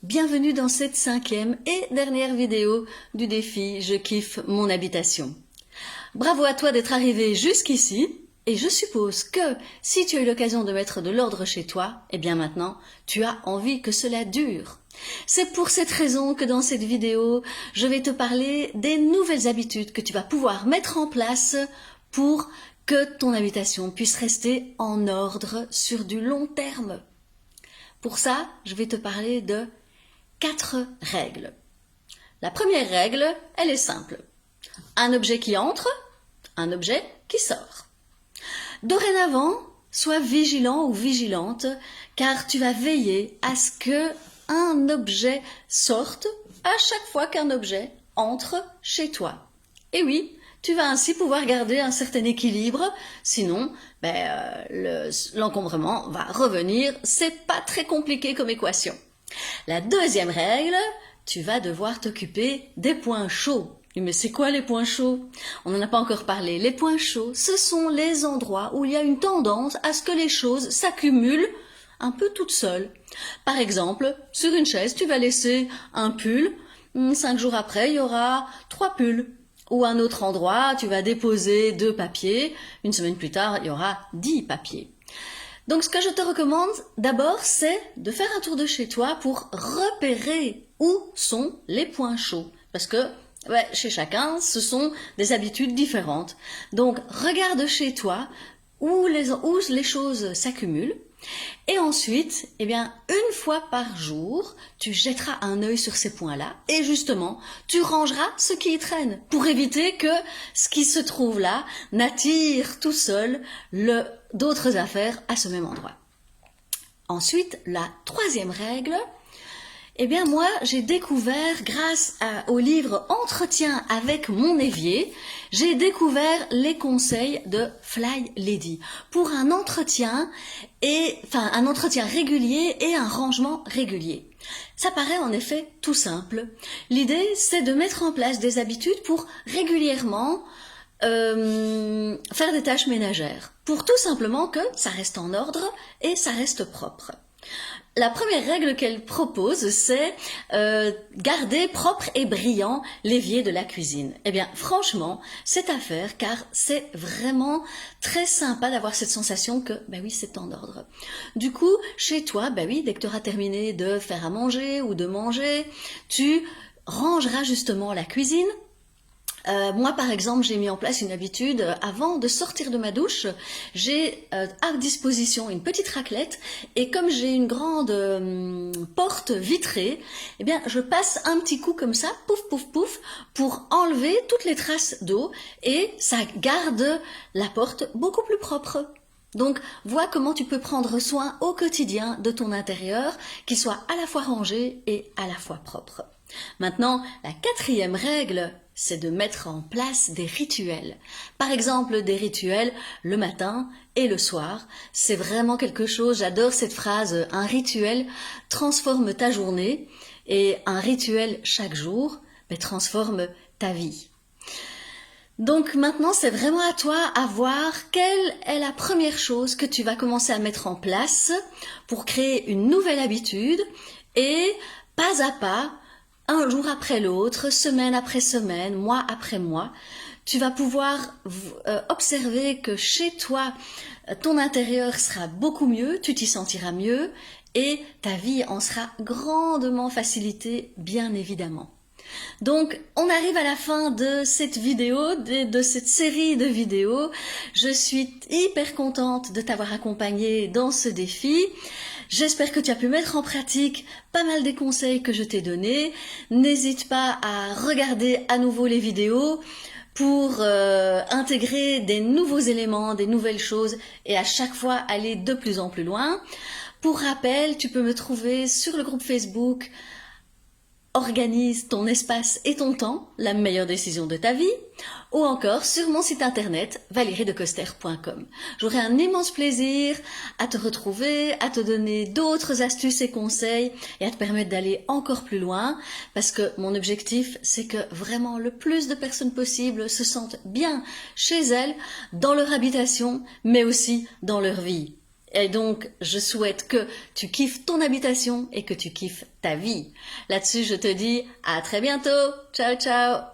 Bienvenue dans cette 5e et dernière vidéo du défi Je kiffe mon habitation. Bravo à toi d'être arrivé jusqu'ici et je suppose que si tu as eu l'occasion de mettre de l'ordre chez toi, eh bien maintenant tu as envie que cela dure. C'est pour cette raison que dans cette vidéo, je vais te parler des nouvelles habitudes que tu vas pouvoir mettre en place pour que ton habitation puisse rester en ordre sur du long terme. Pour ça, je vais te parler de 4 règles. La première règle, elle est simple. Un objet qui entre, un objet qui sort. Dorénavant, sois vigilant ou vigilante car tu vas veiller à ce que un objet sorte à chaque fois qu'un objet entre chez toi. Et oui, tu vas ainsi pouvoir garder un certain équilibre, sinon l'encombrement va revenir. C'est pas très compliqué comme équation. La deuxième règle, tu vas devoir t'occuper des points chauds. Mais c'est quoi les points chauds? On n'en a pas encore parlé. Les points chauds, ce sont les endroits où il y a une tendance à ce que les choses s'accumulent un peu toutes seules. Par exemple, sur une chaise, tu vas laisser un pull. 5 jours après, il y aura 3 pulls. Ou à un autre endroit, tu vas déposer 2 papiers. Une semaine plus tard, il y aura 10 papiers. Donc ce que je te recommande d'abord, c'est de faire un tour de chez toi pour repérer où sont les points chauds. Parce que chez chacun, ce sont des habitudes différentes. Donc regarde chez toi où les choses s'accumulent. Et ensuite, une fois par jour, tu jetteras un œil sur ces points-là et justement, tu rangeras ce qui y traîne pour éviter que ce qui se trouve là n'attire tout seul d'autres affaires à ce même endroit. Ensuite, la troisième règle, moi, j'ai découvert, grâce au livre Entretien avec mon évier, j'ai découvert les conseils de Fly Lady pour un entretien régulier et un rangement régulier. Ça paraît en effet tout simple. L'idée, c'est de mettre en place des habitudes pour régulièrement faire des tâches ménagères, pour tout simplement que ça reste en ordre et ça reste propre. La première règle qu'elle propose, c'est garder propre et brillant l'évier de la cuisine. Franchement, c'est à faire car c'est vraiment très sympa d'avoir cette sensation que, c'est en ordre. Du coup, chez toi, dès que tu auras terminé de faire à manger ou de manger, tu rangeras justement la cuisine. Moi, par exemple, j'ai mis en place une habitude, avant de sortir de ma douche, j'ai à disposition une petite raclette et comme j'ai une grande porte vitrée, je passe un petit coup comme ça, pouf, pouf, pouf, pour enlever toutes les traces d'eau et ça garde la porte beaucoup plus propre. Donc, vois comment tu peux prendre soin au quotidien de ton intérieur, qu'il soit à la fois rangé et à la fois propre. Maintenant, la quatrième règle, c'est de mettre en place des rituels. Par exemple, des rituels le matin et le soir. C'est vraiment quelque chose, j'adore cette phrase, un rituel transforme ta journée et un rituel chaque jour transforme ta vie. Donc maintenant, c'est vraiment à toi à voir quelle est la première chose que tu vas commencer à mettre en place pour créer une nouvelle habitude et pas à pas, un jour après l'autre, semaine après semaine, mois après mois, tu vas pouvoir observer que chez toi, ton intérieur sera beaucoup mieux, tu t'y sentiras mieux et ta vie en sera grandement facilitée, bien évidemment. Donc, on arrive à la fin de cette vidéo, de cette série de vidéos. Je suis hyper contente de t'avoir accompagnée dans ce défi. J'espère que tu as pu mettre en pratique pas mal des conseils que je t'ai donnés. N'hésite pas à regarder à nouveau les vidéos pour intégrer des nouveaux éléments, des nouvelles choses et à chaque fois aller de plus en plus loin. Pour rappel, tu peux me trouver sur le groupe Facebook Organise ton espace et ton temps, la meilleure décision de ta vie, ou encore sur mon site internet valeriedecoster.com. J'aurai un immense plaisir à te retrouver, à te donner d'autres astuces et conseils et à te permettre d'aller encore plus loin parce que mon objectif, c'est que vraiment le plus de personnes possible se sentent bien chez elles, dans leur habitation, mais aussi dans leur vie. Et donc, je souhaite que tu kiffes ton habitation et que tu kiffes ta vie. Là-dessus, je te dis à très bientôt. Ciao, ciao.